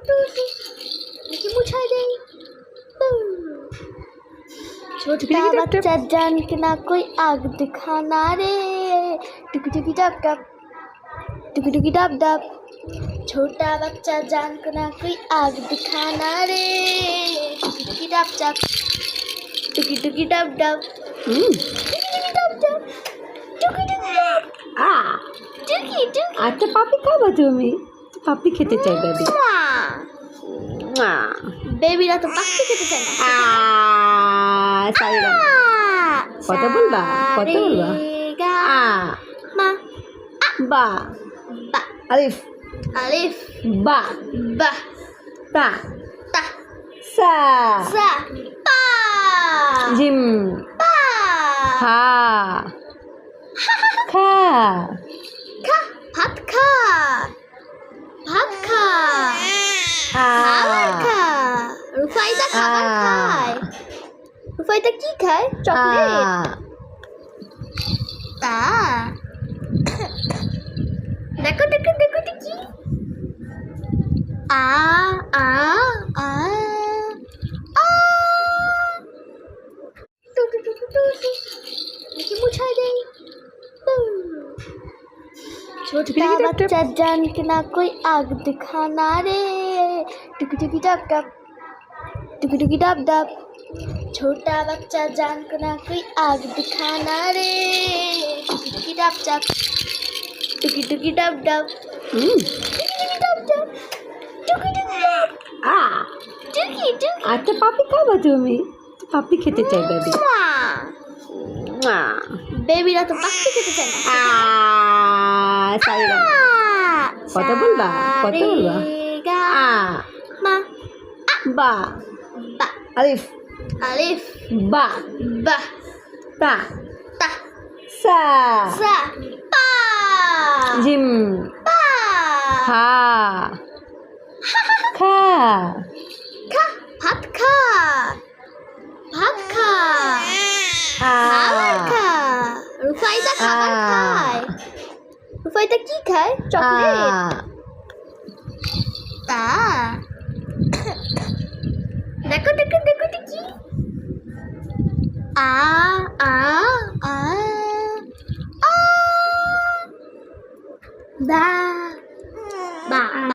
নাকি মুছাই দেই छोटा बच्चा जान के ना कोई आग दिखाना रे टुकी टुकी डब डब टुकी टुकी डब डब छोटा बच्चा जान के ना कोई आग दिखाना रे टुकी टुकी डब डब टुकी टुकी डब डब डब डब टुकी टुकी टुकी टुकी আচ্ছা পাপি খাবো তুমি পাপি খেতে চাই দাদি বেবিরা তো পাখি খেতে চায় না কত বলবা কত বলবা মা বা বা আলিফ আলিফ বা বা তা তা সা সা পা জিম পা হা খা খা ভাত খা ভাত খা খাবার খা রুফাইদা খাবার খায় রুফাইদা কি খায় চকলেট তা দেখো দেখো দেখো দেখি আ আ আ আ টু টু টু টু টু নাকি মুছাই দেই छोटा बच्चा जान के ना कोई आग दिखाना रे टुकी टुकी डब डब टुकी टुकी डब डब छोटा बच्चा जान के ना कोई आग दिखाना रे टुकी टुकी डब डब टुकी टुकी डब डब डब डब टुकी टुकी टुकी टुकी আচ্ছা পাপি খাবো তুমি পাপি খেতে চাই দাদি বেবিরা তো পাখি খেতে চায় না কত বলবা কত বলবা মা বা বা আলিফ আলিফ বা বা তা তা সা সা পা জিম পা হা খা খা ভাত খা ভাত খা খাবার খা রুফাইদা খাবার খায় রুফাইদা কি খায় চকলেট তা দেখো দেখো দেখো দেখি আ আ